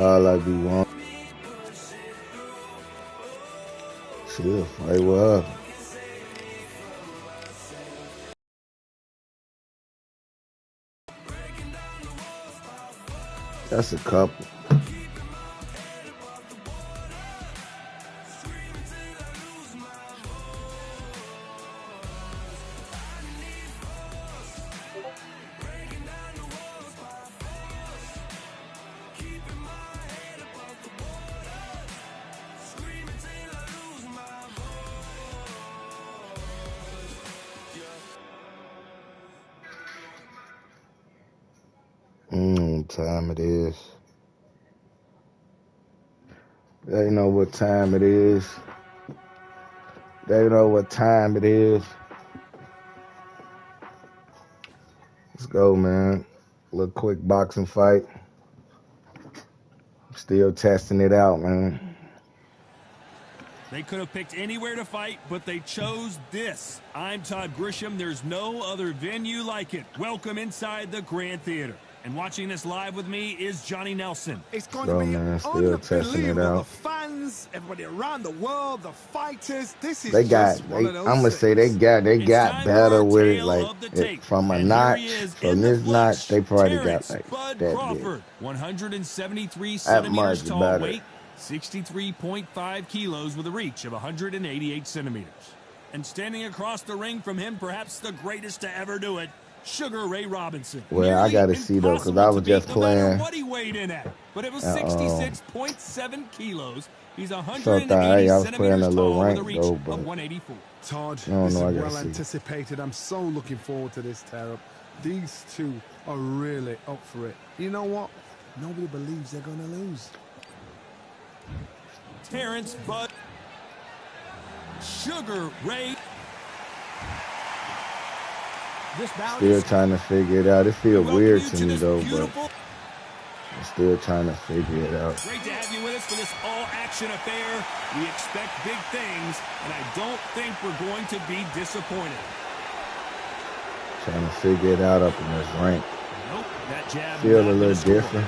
All I be want. She'll fight with her. That's a couple. Time it is. They know what time it is. They know what time it is. Let's go, man. A little quick boxing fight. Still testing it out, man. They could have picked anywhere to fight, but they chose this. I'm Todd Grisham. There's no other venue like it. Welcome inside the Grand Theater. And watching this live with me is Johnny Nelson. It's going to be still testing it out. The fans, everybody around the world, the fighters. This is I'm gonna say they got better with it. Like from a notch, from this notch, they probably got like Bud that Crawford, 173 that centimeters much tall, better. weight 63.5 kilos with a reach of 188 centimeters. And standing across the ring from him, perhaps the greatest to ever do it, Sugar Ray Robinson. Well, I gotta see though, because I was just playing. What he weighed in at, but it was 66.7 kilos. He's So 180 I was playing a centimeters little tall with rank a reach though, of but 184. Todd, this is I gotta well see. anticipated. I'm so looking forward to this tear-up. These two are really up for it. You know what? Nobody believes they're going to lose. Terrence Bud Sugar Ray. Still trying to figure it out. It feels weird to me though, but I'm still trying to figure it out. Great to have you with us for this all-action affair. We expect big things, and I don't think we're going to be disappointed. Trying to figure it out up in this rank. Nope, that jab feel a little different.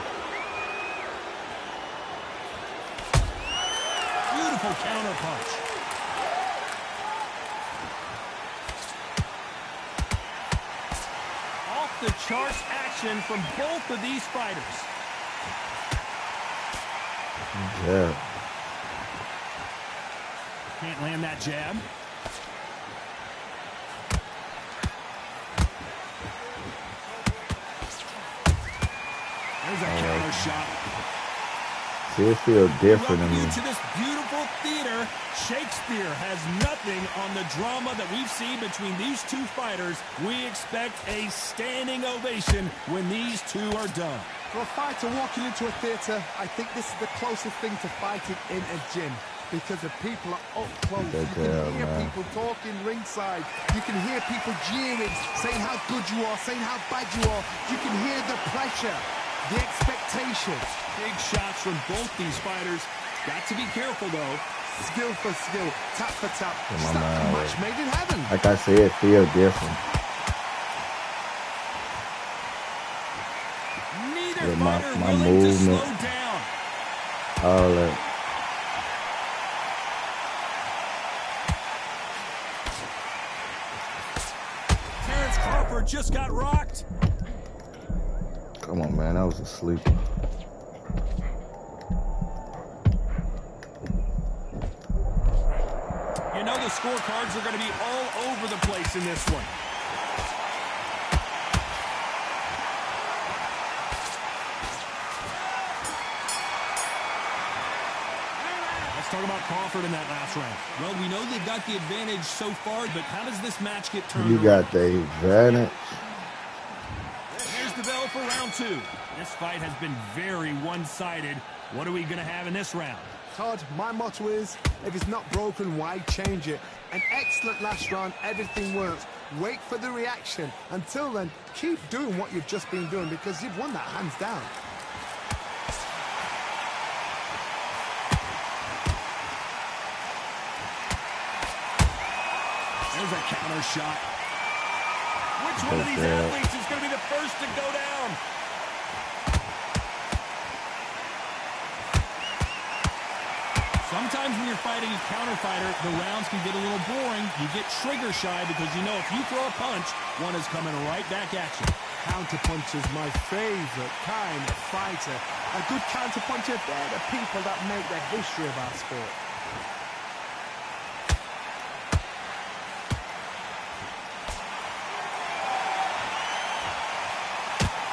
Beautiful counter punch. Off the charts action from both of these fighters. Yeah. Can't land that jab. There's a counter shot. See, it feels different to me. To this beautiful theater, Shakespeare has nothing on the drama that we've seen between these two fighters. We expect a standing ovation when these two are done. For a fighter walking into a theatre, I think this is the closest thing to fighting in a gym, because the people are up close. You can hear people talking ringside. You can hear people jeering, saying how good you are, saying how bad you are. You can hear the pressure, the expectation. Big shots from both these fighters. Got to be careful, though. Skill for skill, tap for tap. Just like a match made in heaven. Like I said, it feels different. Neither my fighter willing movement, to slow down. all that. Terrence Crawford just got rocked. Come on, man, that was a sleeper. You know the scorecards are going to be all over the place in this one. Let's talk about Crawford in that last round. Well, we know they've got the advantage so far, but how does this match get turned around? You got the advantage. There's the bell for round two. This fight has been very one-sided. What are we going to have in this round? Todd, my motto is, if it's not broken, why change it? An excellent last round, everything works. Wait for the reaction. Until then, keep doing what you've just been doing, because you've won that hands down. There's a counter shot. Which one of these athletes is going to be the first to go down? Sometimes when you're fighting a counter fighter, the rounds can get a little boring. You get trigger shy because you know if you throw a punch, one is coming right back at you. Counter punch is my favorite kind of fighter. A good counter puncher, they're the people that make the history of our sport.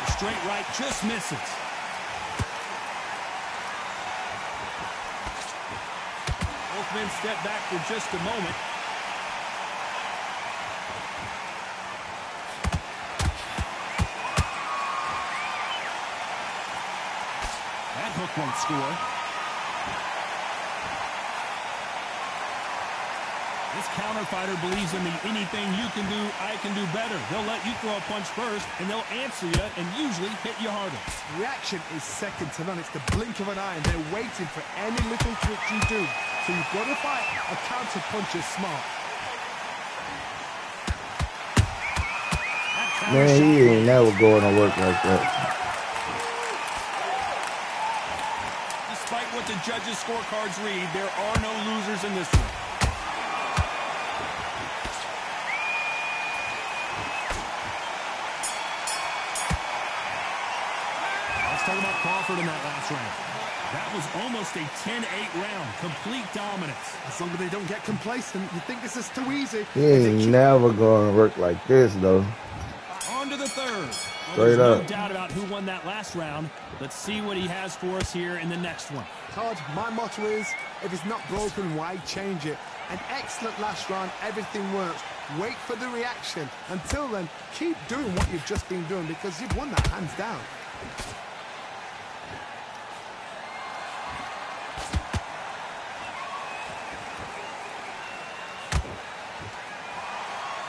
The straight right just misses. Both men step back for just a moment. That hook won't score. This counter fighter believes in the anything you can do, I can do better. They'll let you throw a punch first, and they'll answer you and usually hit you harder. Reaction is second to none. It's the blink of an eye, and they're waiting for any little trick you do. So you've got to fight a counter puncher smart. Man, he ain't never going to work like that. Despite what the judges' scorecards read, there are no losers in this one. Let's talk about Crawford in that last round. That was almost a 10-8 round. Complete dominance. As long as they don't get complacent, you think this is too easy. He ain't never going to work like this, though. On to the third. Straight Well, there's up. no doubt about who won that last round. Let's see what he has for us here in the next one. Todd, my motto is, if it's not broken, why change it? An excellent last round, everything works. Wait for the reaction. Until then, keep doing what you've just been doing because you've won that hands down.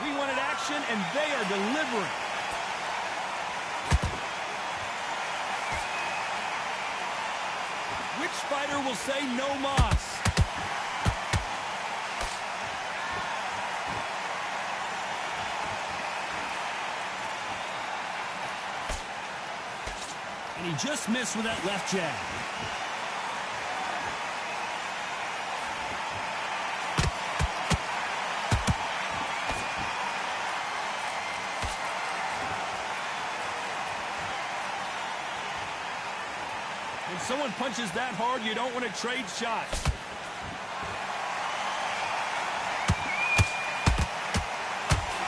We wanted action, and they are delivering. Which fighter will say no mas? And he just missed with that left jab. When someone punches that hard, you don't want to trade shots.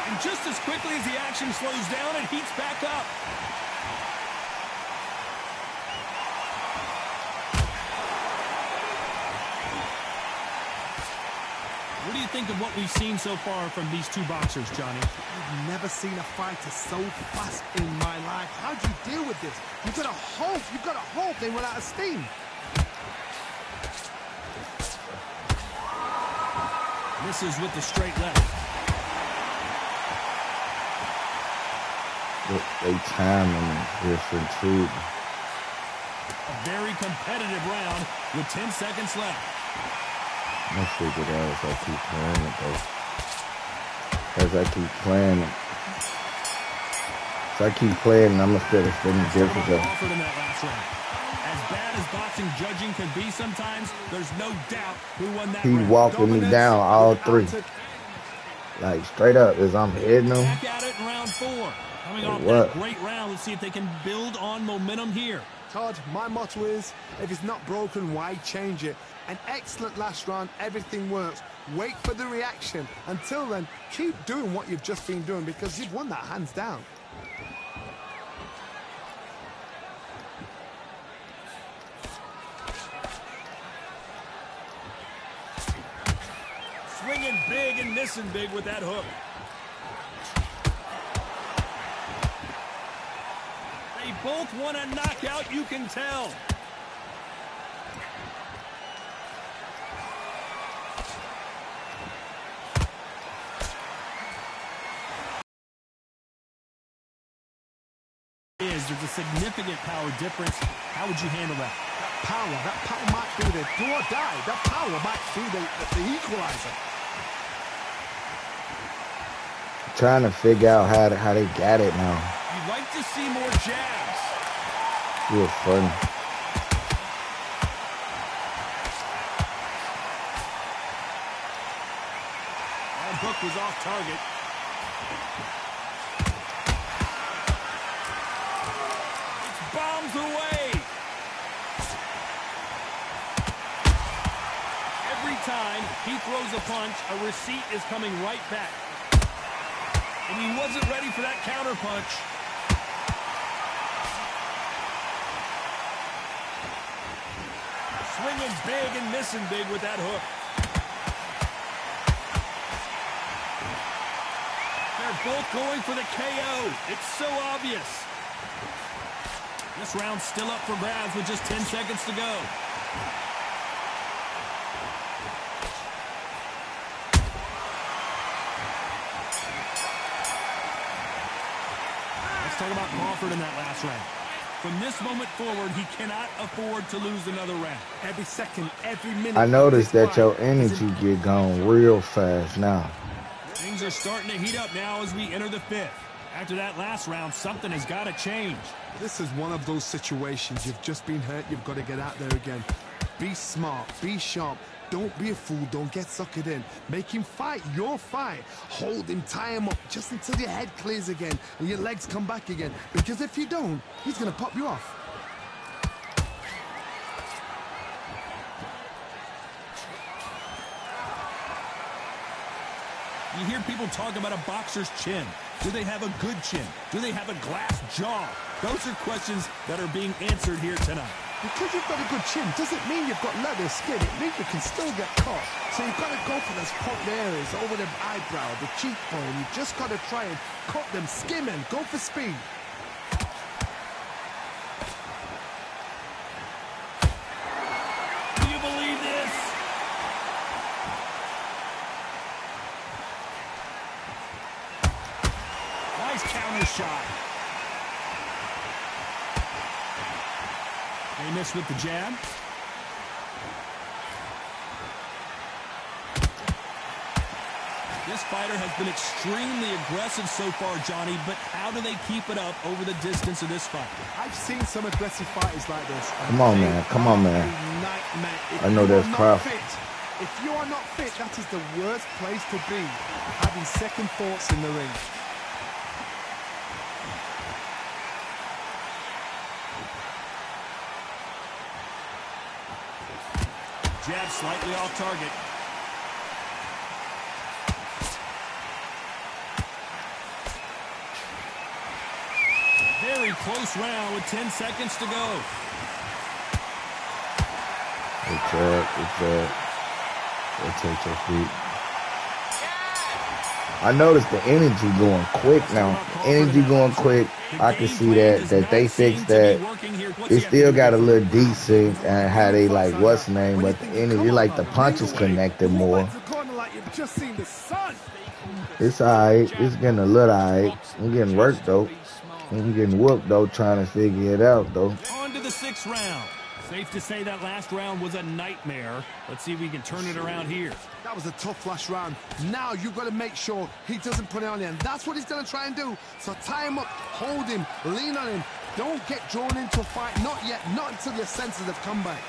And just as quickly as the action slows down, it heats back up. What do you think of what we've seen so far from these two boxers, Johnny? I've never seen a fighter so fast in my life. How do you deal with this? You've got to hope they run out of steam. Misses with the straight left. They timing is different, too. A very competitive round with 10 seconds left. I'm gonna figure it out if I keep playing it, though. As I keep playing it. If I keep playing, I'm gonna feel the difference. Crawford in that last round. As bad as boxing judging can be sometimes, there's no doubt who won that He round. walking me down all three. Like, straight up, as I'm hitting him. Back at it in round 4. Coming off What? that great round, let's see if they can build on momentum here. Todd, my motto is, if it's not broken, why change it? An excellent last round, everything works. Wait for the reaction. Until then, keep doing what you've just been doing because you've won that hands down. Swinging big and missing big with that hook. They both want a knockout, you can tell. There's a significant power difference. How would you handle that? That power might be the do or die. That power might be the equalizer. Trying to figure out how they got it now. You'd like to see more jabs. Real funny. hook was off target. It's bombs away. Every time he throws a punch, a receipt is coming right back. And he wasn't ready for that counter punch. Swinging big and missing big with that hook. They're both going for the KO. It's so obvious. This round's still up for grabs with just 10 seconds to go. Let's talk about Crawford in that last round. From this moment forward, he cannot afford to lose another round. Every second, every minute. I noticed that your energy get gone real fast now. Things are starting to heat up now as we enter the fifth. After that last round, something has got to change. This is one of those situations. You've just been hurt. You've got to get out there again. Be smart. Be sharp. Don't be a fool. Don't get suckered in. Make him fight your fight. Hold him, tie him up just until your head clears again and your legs come back again. Because if you don't, he's going to pop you off. You hear people talk about a boxer's chin. Do they have a good chin? Do they have a glass jaw? Those are questions that are being answered here tonight. Because you've got a good chin doesn't mean you've got leather skin. It means you can still get caught. So you've got to go for those popped areas over the eyebrow, the cheekbone. You've just got to try and cut them, skim and go for speed. Do you believe this? Nice counter shot. They missed with the jab. This fighter has been extremely aggressive so far, Johnny, but how do they keep it up over the distance of this fight? I've seen some aggressive fighters like this. Come on, man. Come on, man. I know that's Crawford. If you are not fit, that is the worst place to be. Having second thoughts in the ring. Jab slightly off target. Very close round with 10 seconds to go. Rotate your feet. I noticed the energy going quick now. Energy going quick. I can see that they fixed that. They still got a little decent and how they like what's the name, but the energy, like the punches connected more. It's alright. It's getting a little alright. I'm getting worked though. I'm getting whooped though, trying to figure it out though. On to the sixth round. Safe to say that last round was a nightmare. Let's see if we can turn it around here. That was a tough last round. Now you've got to make sure he doesn't put it on you. And that's what he's going to try and do. So tie him up, hold him, lean on him. Don't get drawn into a fight. Not yet. Not until your senses have come back.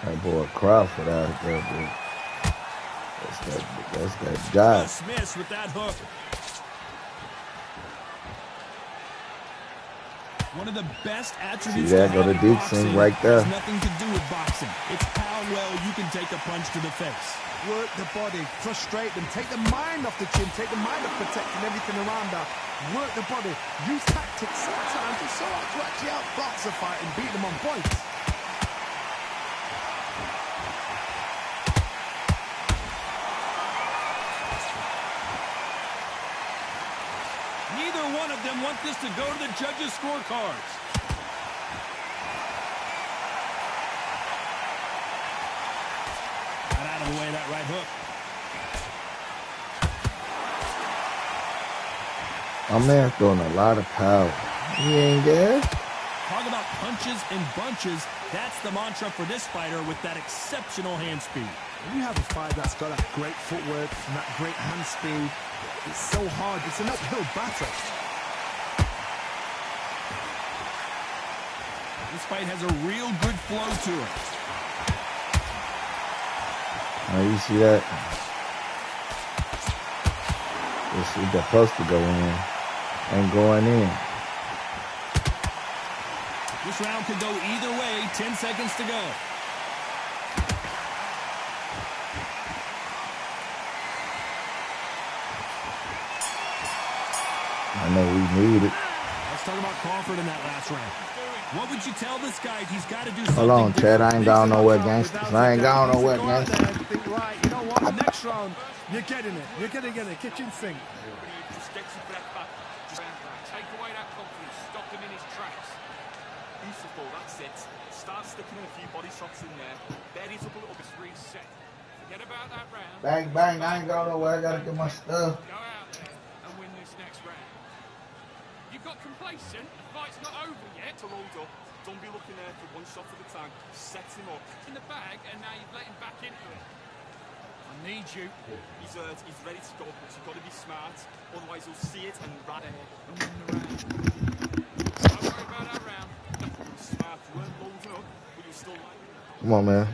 That boy Crawford out there, dude. That's that guy. Just missed with that hook. One of the best attributes. See that? Go to Dixon right there. Has nothing to do with boxing. It's how well you can take a punch to the face. Work the body, frustrate them, take the mind off the chin, take the mind off protecting everything around that. Work the body, use tactics sometimes it's so hard to actually outbox a fight and beat them on points. Neither one of them want this to go to the judges' scorecards. Got out of the way of that right hook. My man throwing a lot of power. He ain't gas. Talk about punches and bunches. That's the mantra for this fighter with that exceptional hand speed. When you have a fight that's got that great footwork and that great hand speed, it's so hard. It's an uphill battle. This fight has a real good flow to it. You see that? It's supposed to go in. Ain't going in. This round could go either way. 10 seconds to go. I know we need it. Let's talk about Crawford in that last round. What would you tell this guy? He's got to do something. Hold on, Chad. I ain't going nowhere, gangsters. I ain't going nowhere, gangsters. Think, right, you know what? Next round, you're getting it. You're going to get it. Kitchen sink. Just get your breath back. Just take away that confidence. Stop him in his tracks. Beautiful. That's it. Start sticking in a few body shots in there. Berries up a little bit. Reset. Forget about that round. Bang, bang. I ain't going nowhere. I got to get my stuff. Go out there and win this next round. You got complacent. The fight's not over yet. To hold up. Don't be looking there for one shot at a time. Set him up in the bag, and now you've let him back into it. I need you. He's ready to go, but you've got to be smart. Otherwise, he'll see it and run ahead and win the round. Don't worry about that round. Smart. You weren't loading up, but you'll still like it. Come on, man.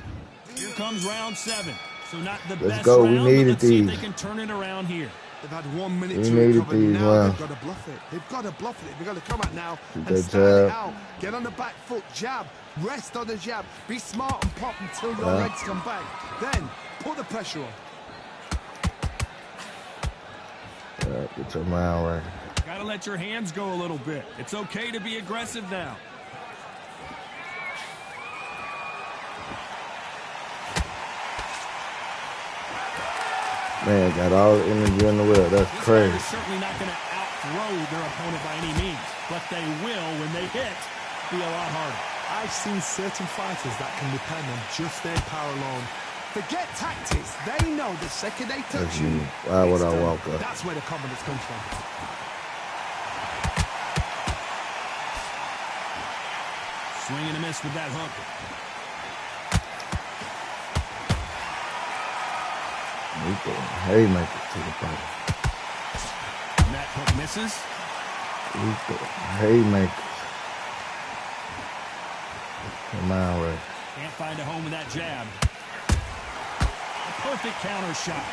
Here comes round 7. So not the Let's best go. round, We but needed let's see if these. they can turn it around here. They've had 1 minute We to needed recover. these, Now man. they've got to bluff it. They've got to bluff it. They've got to come out now and Good stand it jab. out. Get on the back foot, jab. Rest on the jab. Be smart and pop until your legs come back. Then put the pressure on. Get your mind right. Got to let your hands go a little bit. It's okay to be aggressive now. Man, got all the energy in the world. That's This crazy. fighter's certainly not going to outthrow their opponent by any means, but they will, when they hit, be a lot harder. I've seen certain fighters that can depend on just their power alone. Forget tactics. They know the second they touch That's you, me. Why would it's I done. walk up? That's where the confidence comes from. Swing and a miss with that hook. We throwing haymakers to the body. And that hook misses. We throwing haymakers. Come on, right. Can't find a home with that jab. A perfect counter shot.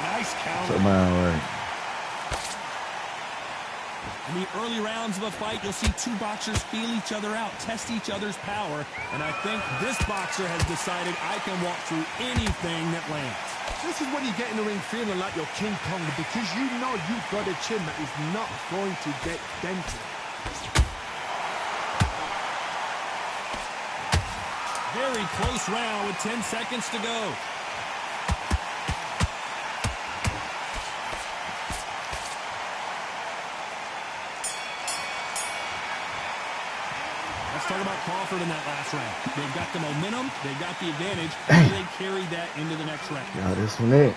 Nice counter. Come on, right. In the early rounds of a fight, you'll see two boxers feel each other out, test each other's power, and I think this boxer has decided I can walk through anything that lands. This is when you get in the ring feeling like you're King Kong because you know you've got a chin that is not going to get dented. Very close round with 10 seconds to go. Let's talk about Crawford in that last round. They've got the momentum, they've got the advantage, and they carry that into the next round. Got this one in.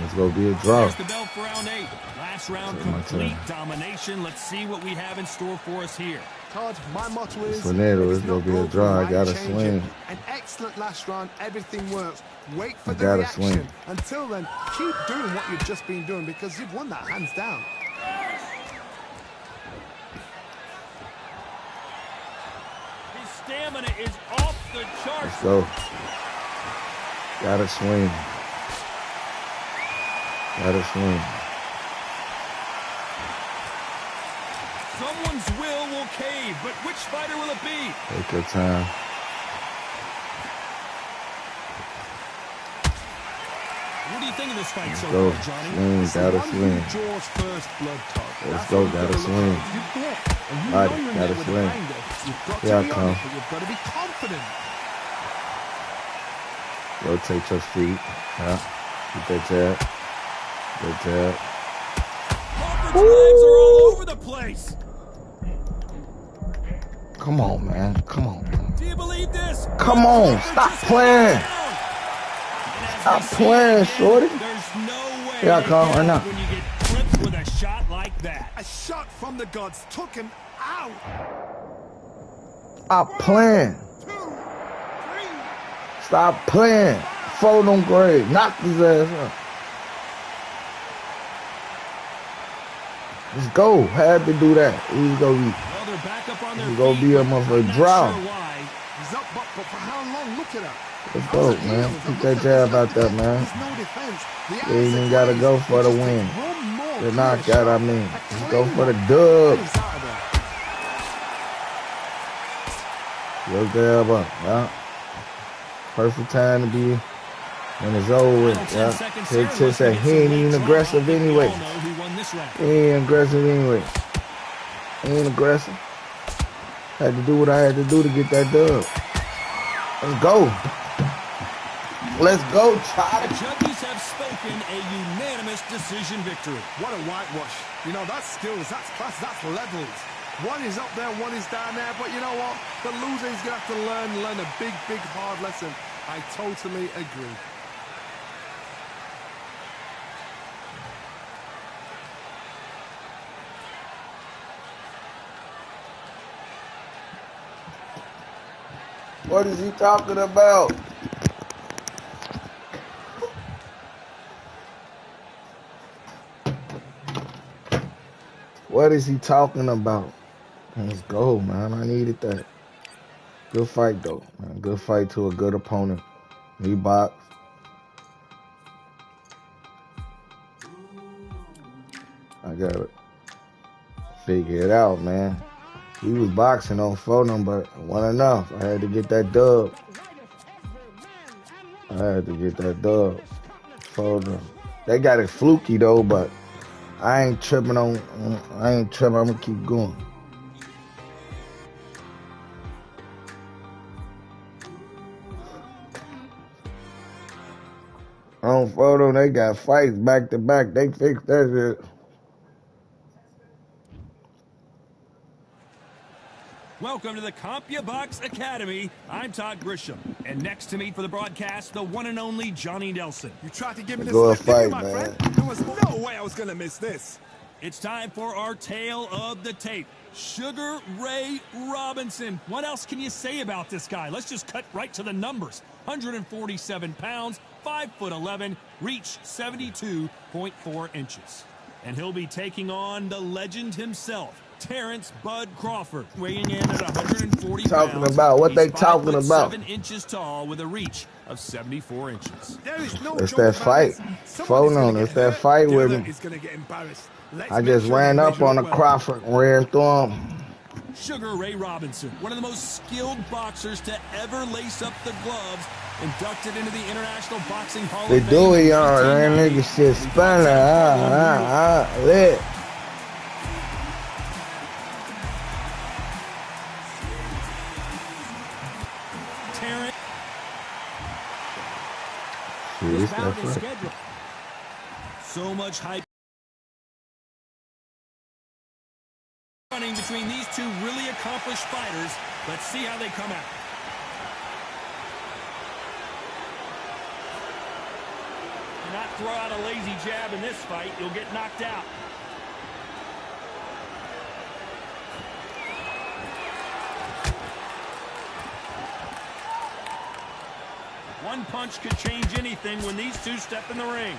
Let's go be a draw. Here's the bell for round 8. Last round, complete domination. Let's see what we have in store for us here. Todd, my motto is... It's gonna be a draw. I gotta swing. An excellent last round. Everything works. Wait for I the gotta reaction. swing. Until then, keep doing what you've just been doing because you've won that hands down. His stamina is off the charts. Let's go. Gotta swing. Gotta swing. Someone's will cave, but which fighter will it be? Take your time. What do you think of this fight so Go. far, Johnny? Swing. Gotta One swing. who draws first blood, Todd. Let's That's go. what you've Gotta got to look swing. at. You hit, and you Body, know you're gotta met with a swing. banger. You've got Here I to be come. honest, but you've got to be confident. Rotate your feet. Yeah. Get that jab. Good jab. Crawford's legs are all over the place. Come on, man. Come on, man. Do you believe this? Come on. Crawford Stop just playing. went down. And as Stop we see playing, again, shorty. There's no way Here I to come, get or up not. when you get clipped with a shot like that. A shot from the gods took him out. Stop playing. 2, 3. Stop playing. Fold on grade. Knock his ass up. Let's go. Had to do that. He's gonna be. Well, they're back up on their It's gonna feet. be a I'm motherfucker not draw. sure why. He's up, but for how long? Look at that. Let's That was go, a heel. man. Look Keep at that this. jab Look out at there, this. man. There's no defense. The You eyes ain't are even gotta glazed. go for It the just win. takes one more The clear knockout, I shot. mean. A Just go clean for the one. dub. And he's out of there. Yo, jab up, yeah. Perfect time to be when it's over with, Final 10 yeah. seconds here. Just Let's say get he some ain't late even drama. aggressive I think we anyway. all know who won this round. He ain't aggressive anyway. He ain't aggressive. Had to do what I had to do to get that dub. Let's go. Let's go, The Charlie. judges have spoken, a unanimous decision victory. What a whitewash. You know, that's skills, that's class, that's levels. One is up there, one is down there. But you know what? The loser is going to have to learn a big, big, hard lesson. I totally agree. What is he talking about? What is he talking about? Let's go, man. I needed that. Good fight, though, man. Good fight to a good opponent. He boxed. I gotta figure it out, man. He was boxing on photo, but it wasn't enough. I had to get that dub. Photo. They got it fluky, though, but I ain't tripping. I'm gonna keep going. On photo, they got fights back to back. They fixed that shit. Welcome to the CompuBox Academy. I'm Todd Grisham. And next to me for the broadcast, the one and only Johnny Nelson. You tried to give me the Go slip, didn't you, fight, my man. friend? There was no way I was going to miss this. It's time for our tale of the tape. Sugar Ray Robinson. What else can you say about this guy? Let's just cut right to the numbers. 147 pounds, 5'11", reach 72.4 inches. And he'll be taking on the legend himself, Terrence Bud Crawford, weighing in at 140 Talking pounds. about what He's they talking about. 5'7" inches tall with a reach of 74 inches. There is no It's joke that about fight. this. Someone is Phone going on. to It's get that hurt, fight the with other him. is going to get embarrassed. Let's I make just sure ran they up measure on a well. Crawford and ran through him. Sugar Ray Robinson, one of the most skilled boxers to ever lace up the gloves, inducted into the International Boxing Hall They of Fame do it, in y'all. That 1990. nigga shit He fights spinning. out of Harlem, New York. Lit. Terrence Shit, was it's bound that and fight. scheduled. So much hype running between these two really accomplished fighters. Let's see how they come out. Do not throw out a lazy jab in this fight. You'll get knocked out. One punch could change anything when these two step in the ring.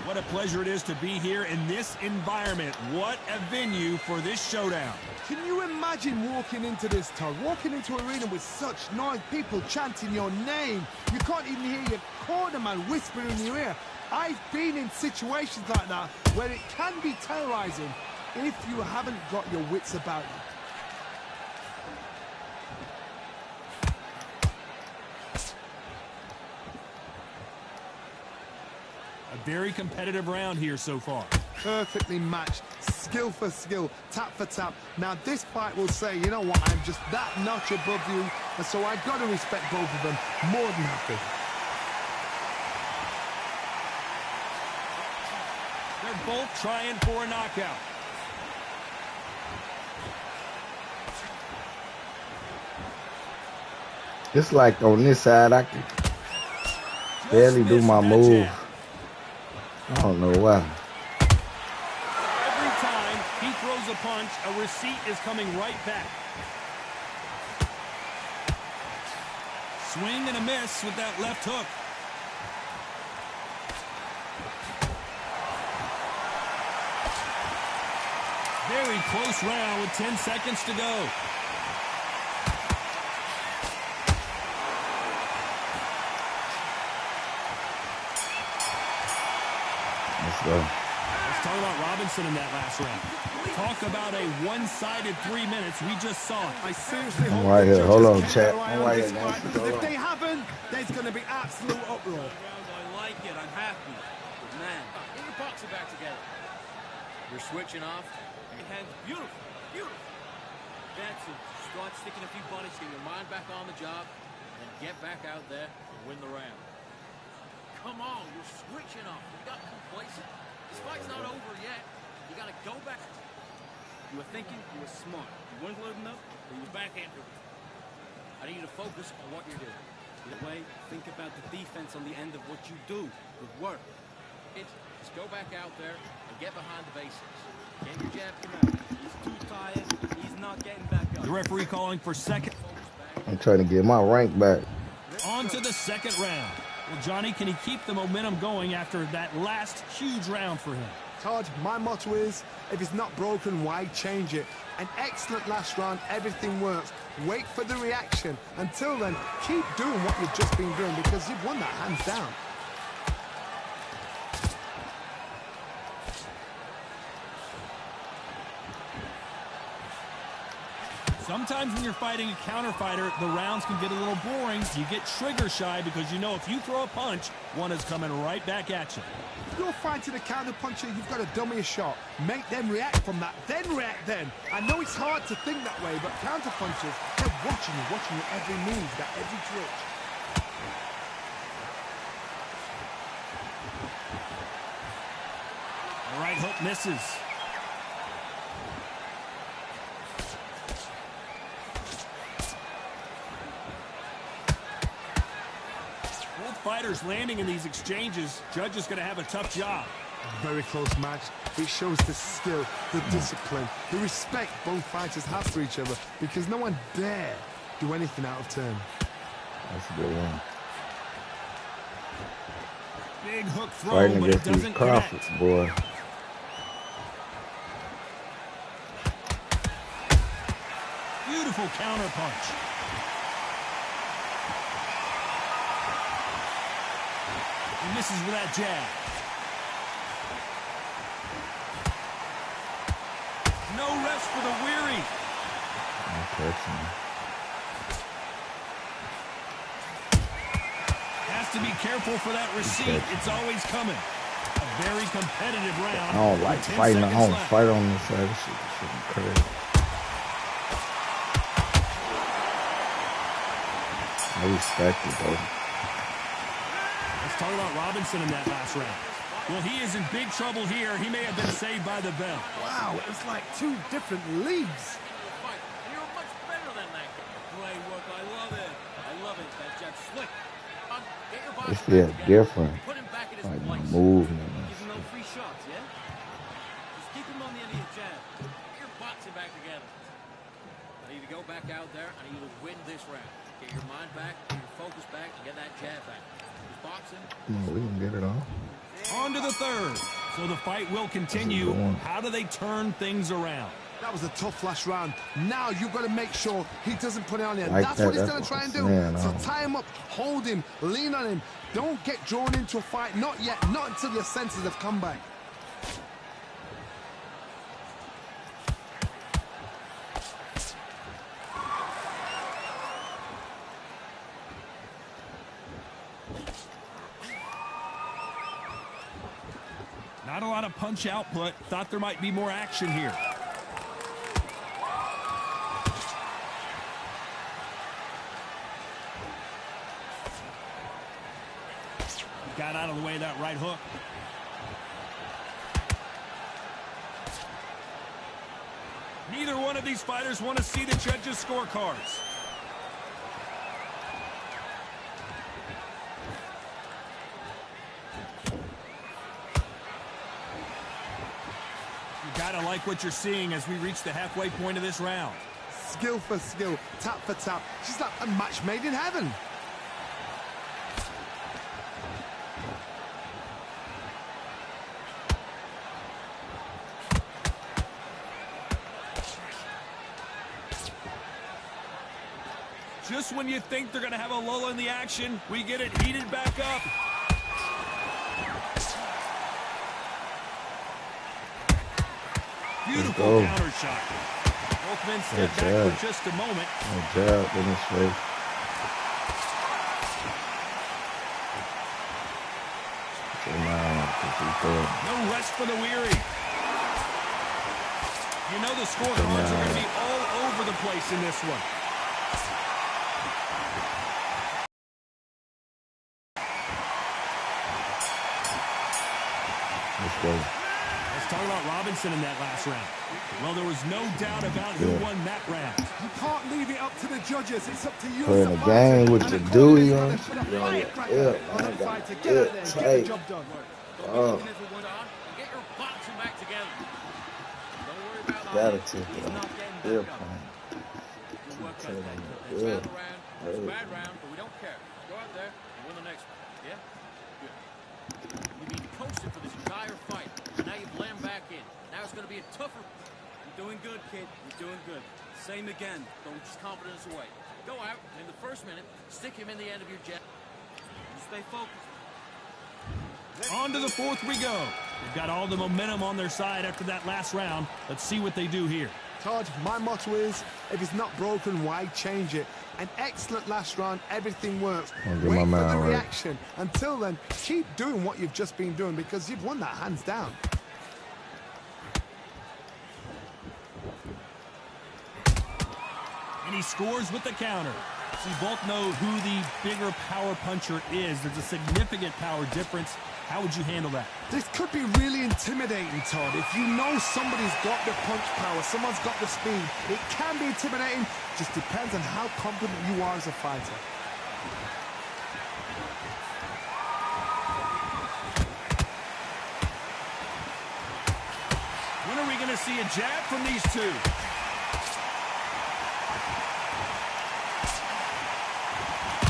What a pleasure it is to be here in this environment. What a venue for this showdown. Can you imagine walking into this, Todd? Walking into an arena with such noise, people chanting your name. You can't even hear your cornerman whispering in your ear. I've been in situations like that where it can be terrorizing if you haven't got your wits about you. A very competitive round here so far. Perfectly matched, skill for skill, tap for tap. Now this fight will say, you know what, I'm just that notch above you, and so I've got to respect both of them more than happy. They're both trying for a knockout. It's like on this side, I can barely do my move. I don't know why. Every time he throws a punch, a receipt is coming right back. Swing and a miss with that left hook. very close round with 10 seconds to go. Let's go. Let's talk about Robinson in that last round. Talk about a one-sided 3 minutes. We just saw it. I seriously hope right here. the Hold on, judges chat. keep their eye I'm on right this here, fight, guys. because if they haven't, there's going to be absolute uproar. I like it. I'm happy. But man, get your boxing back together. You're switching off. Your hands beautiful. Beautiful. That's it. Start sticking a few bunnies, get your mind back on the job, and get back out there and win the round. Come on, you're switching off. You got complacent. This fight's not over yet. You got to go back. You were thinking, you were smart. You weren't loading up, but you were backhanded. I need you to focus on what you're doing. Either way, think about the defense on the end of what you do. Good work. Just go back out there and get behind the basics. Get your jab, come out. He's too tired. He's not getting back up. The referee calling for second. I'm trying to get my rank back. On to the second round. Well, Johnny, can he keep the momentum going after that last huge round for him? Todd, my motto is, if it's not broken, why change it? An excellent last round, everything works. Wait for the reaction. Until then, keep doing what you've just been doing, because you've won that hands down. Sometimes when you're fighting a counter fighter, the rounds can get a little boring. You get trigger shy because you know if you throw a punch, one is coming right back at you. If you're fighting a counter puncher, you've got to dummy a shot. Make them react from that, then react then. I know it's hard to think that way, but counter punchers, they're watching you every move, that every twitch. The right hook misses. Fighters landing in these exchanges, judge is going to have a tough job. Very close match. It shows the skill, the discipline, the respect both fighters have for each other, because no one dare do anything out of turn. That's a good one. Big hook throw, Fighting but it against these doesn't connect. prophets, boy. Beautiful counter punch. He misses with that jab. No rest for the weary. Has to be careful for that receipt. It's always coming. A very competitive round. I don't like fighting. I don't fight on this side. This shit is crazy. I respect it, though. Let's talk about Robinson in that last round. Well, he is in big trouble here. He may have been saved by the bell. Wow, it's like two different leagues. You're much better than that. Great work. I love it. I love it. That jab slick. Get your body It feels different. Put him back in his Like place. movement. Give him no free shots, yeah? Just keep him on the end of your jab. Get your boxing back together. I need you to go back out there. I need you to win this round. Get your mind back, get your focus back, and get that jab back. Just boxing. We can get it on. On to the third. So the fight will continue. How do they turn things around? That was a tough last round. Now you've got to make sure he doesn't put it on you. Like That's that, what he's that's going to what try and I'm do. saying, So tie him up, hold him, lean on him. Don't get drawn into a fight. Not yet. Not until your senses have come back. Not a lot of punch output. Thought there might be more action here. Got out of the way of that right hook. Neither one of these fighters want to see the judges' scorecards. You gotta like what you're seeing as we reach the halfway point of this round. Skill for skill, tap for tap. She's like a match made in heaven. just when you think they're going to have a lull in the action, we get it heated back up. Beautiful counter shot. Both men step back for just a moment. Good job in his face. No rest for the weary. You know the scorecards are going to be all over the place in this one. Let's go. Let's talk about Robinson in that last round. Well, there was no doubt about who won that round. You can't leave it up to the judges. It's up to you. Playing a game with the duty on. Get out there, get the job done. Get your boxing back together. Don't worry about Gotta that. take He's it. not getting Good back up. point. Good work out there. It's a bad round. It's a bad round, but we don't care. Go out there and win the next one. Yeah? Good. You've been coasting for this entire fight. Now you've lammed back in. Now it's going to be a tougher... You're doing good, kid. You're doing good. Same again. Don't just confidence away. Go out, and in the first minute, stick him in the end of your jet. And stay focused. On to the fourth we go. They've got all the momentum on their side after that last round. Let's see what they do here. Todd, my motto is, if it's not broken, why change it? An excellent last round, everything works. Wait for the reaction. Until then, keep doing what you've just been doing because you've won that hands down. And he scores with the counter. So you both know who the bigger power puncher is. There's a significant power difference. How would you handle that? This could be really intimidating, Todd. If you know somebody's got the punch power, someone's got the speed, it can be intimidating. Just depends on how confident you are as a fighter. When are we going to see a jab from these two?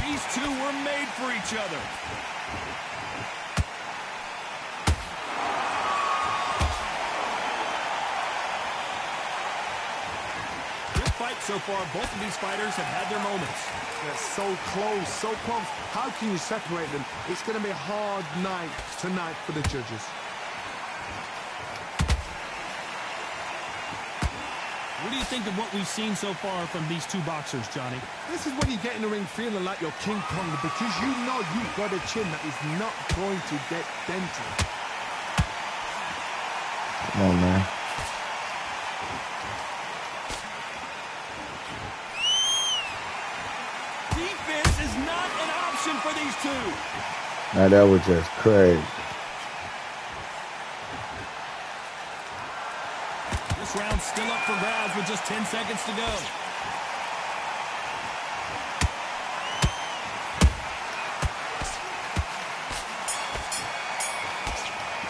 These two were made for each other. Good fight so far. Both of these fighters have had their moments. They're so close, so close. How can you separate them? It's going to be a hard night tonight for the judges. What do you think of what we've seen so far from these two boxers, Johnny? This is when you get in the ring feeling like you're King Kong because you know you've got a chin that is not going to get dented. Come on, man. Defense is not an option for these two. Now that was just crazy. This round's still up for grabs with just 10 seconds to go.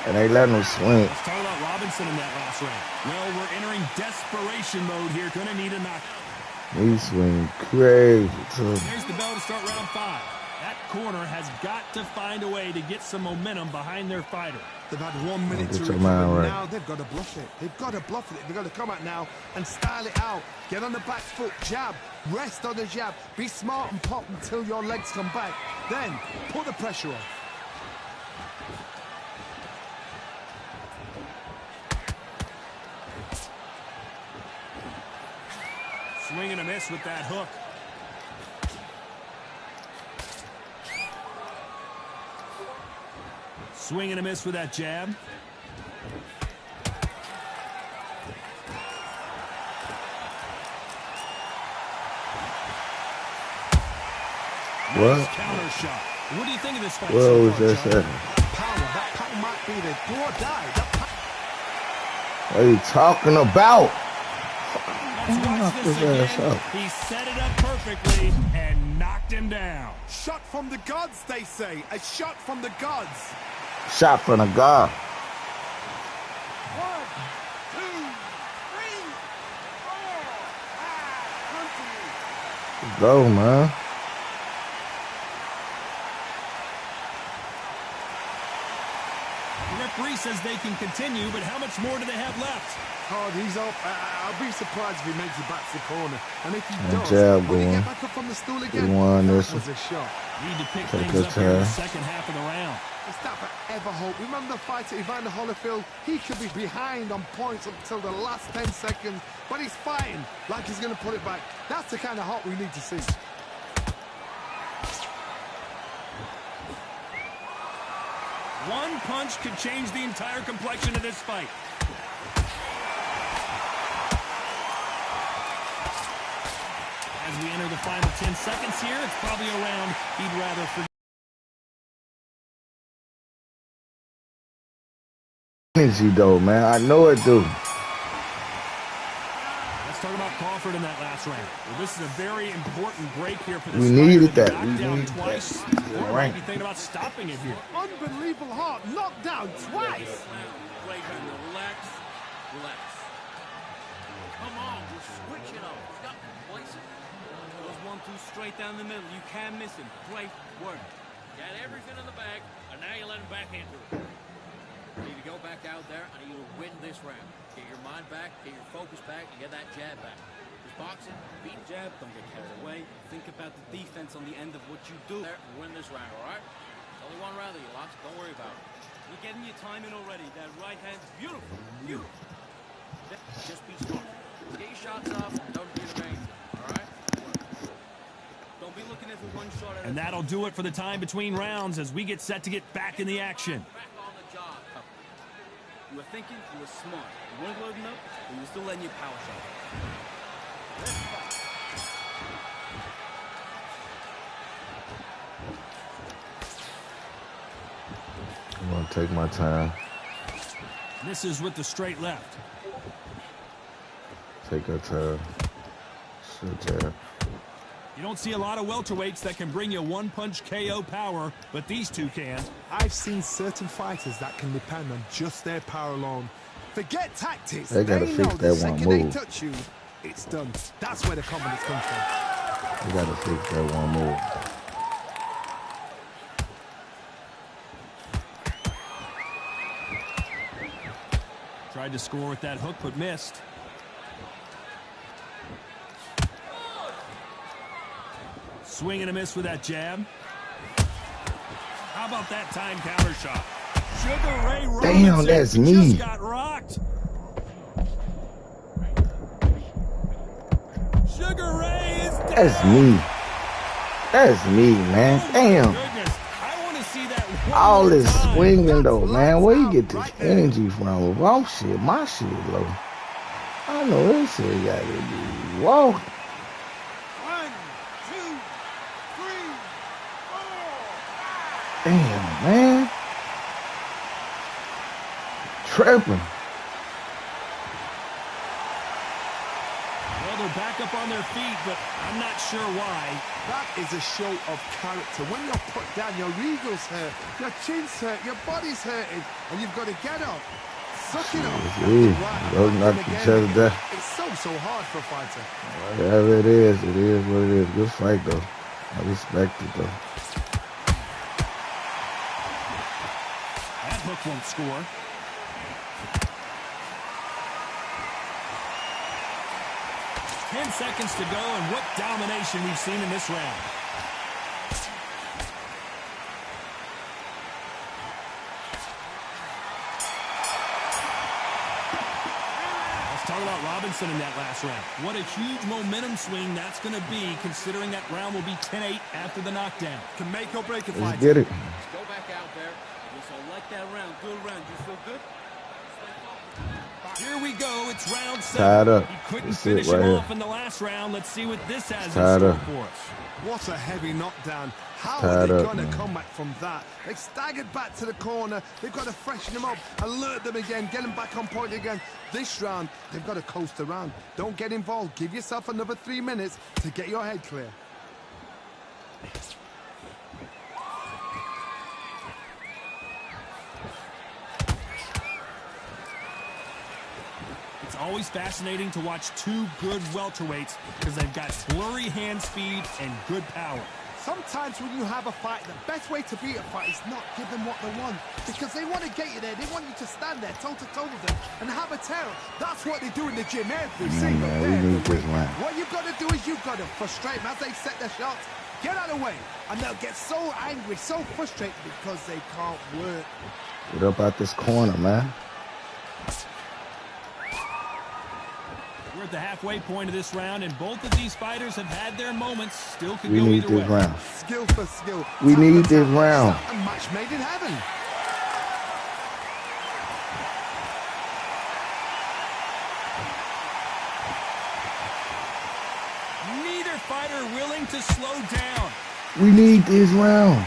And they letting him swing. Let's talk about Robinson in that last round. Well, we're entering desperation mode here. Gonna need a knockout. He swing crazy, too. There's the bell to start round 5. That corner has got to find a way to get some momentum behind their fighter. They've had 1 minute to recover. Now they've got to bluff it. They've got to bluff it. They've got to come out now and style it out. Get on the back foot, jab, rest on the jab. Be smart and pop until your legs come back. Then put the pressure on. Swing and a miss with that hook. Swing and a miss with that jab. What? Nice counter shot. What do you think of this fight? What so was far, that? Power. That power might be the do or die. What are you talking about? Let's watch this again. He set it up perfectly and knocked him down. Shot from the gods, they say. A shot from the gods. Shot from the god. 1, 2, 3, 4, 5. Go, man. You know, referee says they can continue, but how much more do they have left? Oh, he's up. I'll be surprised if he makes it back to the corner. And if he does, jab will he going. get back up on the stool again? He won That this was a shot. Need to pick Take things your up here in the time. second half of the round. It's that forever hope. Remember the fight at Evander Holyfield? He could be behind on points until the last 10 seconds, but he's fighting like he's going to put it back. That's the kind of hope we need to see. One punch could change the entire complexion of this fight. As we enter the final 10 seconds here, it's probably a round he'd rather forget. Energy though, man. I know it do. Let's talk about Crawford in that last round. Well, this is a very important break here for this We fighter. needed They're that. We knocked down needed twice. that. Or might be thinking about stopping it here. Unbelievable heart, knocked down twice. Break on the relax. Relax. Come on, we're switching up. He's got complacent. Goes 1-2 straight down the middle. You can't miss him. Great work. Got everything in the bag, and now you let him back into it. You need to go back out there, and you need to win this round. Get your mind back, get your focus back, and get that jab back. Just boxing, beat jab, don't get carried away. Think about the defense on the end of what you do there and win this round, all right? It's only one round that you lost. Don't worry about it. You're getting your time in already. That right hand's beautiful. Beautiful. Just be smart. Get your shots off and don't be afraid. All right? Don't be looking at for one shot at a time. And that'll do it for the time between rounds as we get set to get back in the action. Back on the job. You were thinking, you were smart. You weren't loading up, but you were still letting your power shot. I'm gonna take my time. Misses with the straight left. Take our time. Shoot jab. You don't see a lot of welterweights that can bring you one-punch KO power, but these two can. I've seen certain fighters that can depend on just their power alone. Forget tactics. They gotta fix know that the one second they move. touch you, it's done. That's where the confidence comes from. We gotta fix that one move. Tried to score with that hook, but missed. Swing and a miss with that jab. How about that time counter shot? Sugar Ray Robinson Damn, that's me. just got rocked. Sugar Ray is down. That's me. That's me, man. Oh, my Damn. goodness. I want to see that one All more this time. swinging though, man. Where you get this energy from? Whoa, shit, my shit low. I know this shit gotta be whoa. 1, 2, 3, 4. Damn, man. Tripping. Well, they're back up on their feet, but I'm not sure why. That is a show of character. When you're put down, your eagle's hurt, your chin's hurt, your body's hurting, and you've got to get up. Suck it up. Yeah, those knock each other down. It's so hard for a fighter. Whatever it is what it is. Good fight though. I respect it though. That hook won't score. Ten seconds to go, and what domination we've seen in this round. Let's talk about Robinson in that last round. What a huge momentum swing that's going to be, considering that round will be 10-8 after the knockdown. Can make or break a Let's fight. get it. Just go back out there. You just like that round. Good round. You feel good? Here we go. It's round 7. Tied up. He couldn't That's finish it right him here. off in the last round. Let's see what this has in Tied store up. for us. What a heavy knockdown. How are Tied they up, going to man. come back from that? They staggered back to the corner. They've got to freshen them up, alert them again, get them back on point again. This round, they've got to coast around. Don't get involved. Give yourself another 3 minutes to get your head clear. It's always fascinating to watch two good welterweights because they've got flurry hand speed and good power. Sometimes when you have a fight, the best way to beat a fight is not give them what they want. Because they want to get you there. They want you to stand there toe-to-toe with them and have a terror. That's what they do in the gym every single day. We need this round. What you've got to do is you've got to frustrate them as they set their shots. Get out of the way. And they'll get so angry, so frustrated because they can't work. Get up out this corner, man. We're at the halfway point of this round, and both of these fighters have had their moments. Still could We go need either way. this round. Skill for skill. We need this round. A match made in heaven. Neither fighter willing to slow down. We need this round.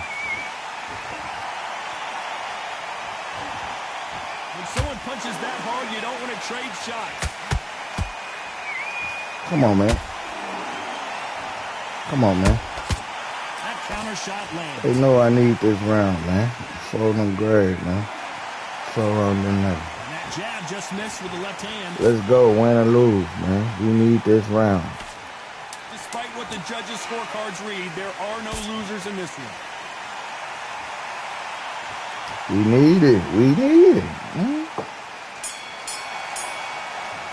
When someone punches that hard, you don't want to trade shots. Come on, man. Come on, man. That counter shot lands. They know I need this round, man. Slow them grave, man. So on the night. And that jab just missed with the left hand. Let's go, win or lose, man. We need this round. Despite what the judges' scorecards read, there are no losers in this one. We need it. We need it. Man.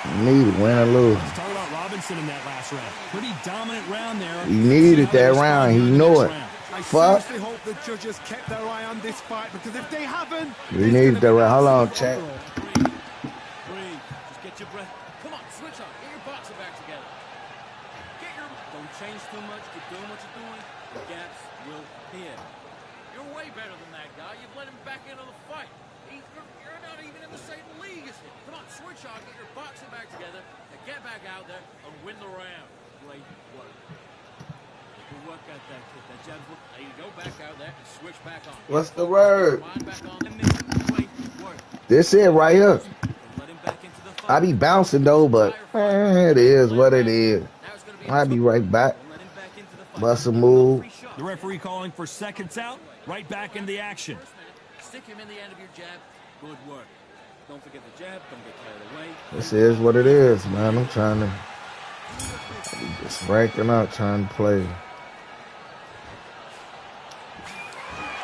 We need it, win or lose. Let's talk about Robinson in that last round. Pretty dominant round there. He needed that round. He knew it. I Fuck. seriously hope the judges kept their eye on this fight, because if they haven't, We needed that round. Hold on, chat. Breathe. Breathe. Just get your breath. Come on, switch on. Get your boxer back together. Don't change too much. Keep doing what you're doing. The gaps will appear. You're way better than that guy. You've let him back into the fight. You're not even in the same league as him. Come on, switch on. Get your boxer back together. And get back out there and win the round. Great work. Good work out there, kid. That jab's look. There you go. Back out there and switch back on. What's the word? Mind back on the middle. Great work. This it right here. Let him back into the fight. I be bouncing though, but it is what it is. I'll be right back. Bust a move. The referee calling for seconds out. Right back in the action. Stick him in the end of your jab. Good work. Don't forget the jab. Don't get carried away. This is what it is, man. I'm trying to just ranking up, trying to play. You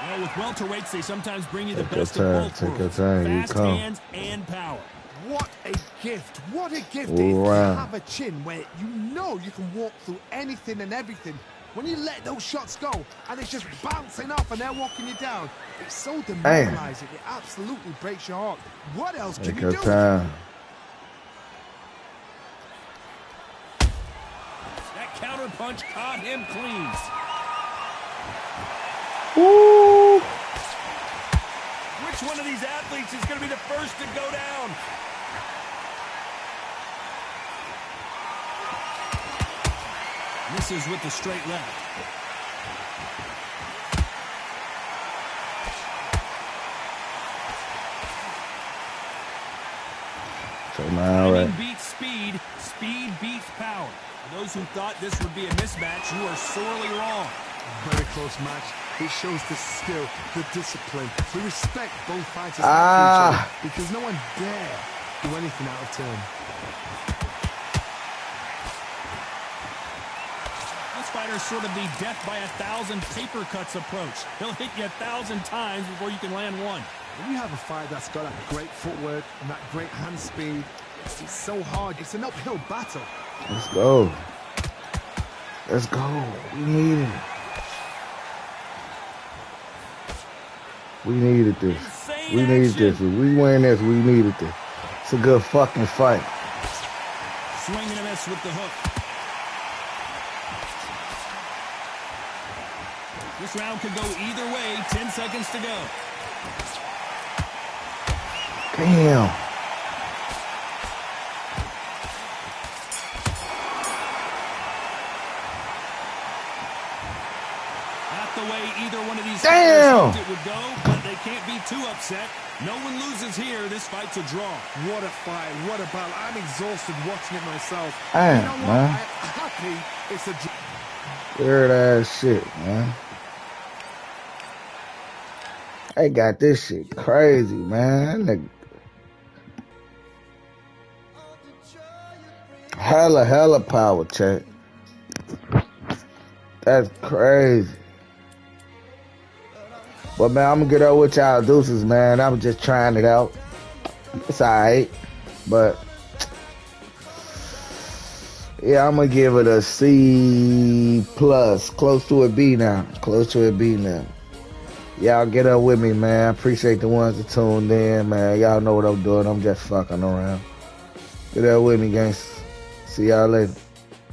know, with welterweights, they sometimes bring you the Take your best of time, both take your worlds. time, you Fast come. hands and power. what a gift. What a gift it All is to right. have a chin where you know you can walk through anything and everything. When you let those shots go and it's just bouncing off and they're walking you down, it's so demoralizing. It absolutely breaks your heart. What else can Take you your do? time. That counter punch caught him clean. Woo! Which one of these athletes is going to be the first to go down? Misses with the straight left. So now, all Timing right. beats speed. Speed beats power. For those who thought this would be a mismatch, you are sorely wrong. Very close match. It shows the skill, the discipline, the respect both fighters have Ah. for each other, because no one dare do anything out of turn. This fighter's sort of the death by 1,000 paper cuts approach. He'll hit you 1,000 times before you can land one. When you have a fight that's got that great footwork and that great hand speed, it's so hard. It's an uphill battle. Let's go. Let's go. We need it. We needed this. Insane We needed action. this. If we win this, we needed this. It's a good fucking fight. Swing and a miss with the hook. This round could go either way. 10 seconds to go. Damn. Not the way either one of these Damn. fighters hoped it would go, but they can't be too upset. No one loses here. This fight's a draw. What a fight. What a battle. I'm exhausted watching it myself. Damn, you know what? man. I'm happy it's a draw. Weird ass shit, man. They got this shit crazy, man. Hella power, chat. That's crazy. But man, I'm gonna get up with y'all deuces, man. I'm just trying it out. It's alright. But yeah, I'm gonna give it a C plus. Close to a B now. Close to a B now. Y'all get up with me, man. Appreciate the ones that tuned in, man. Y'all know what I'm doing. I'm just fucking around. Get up with me, guys. See y'all later.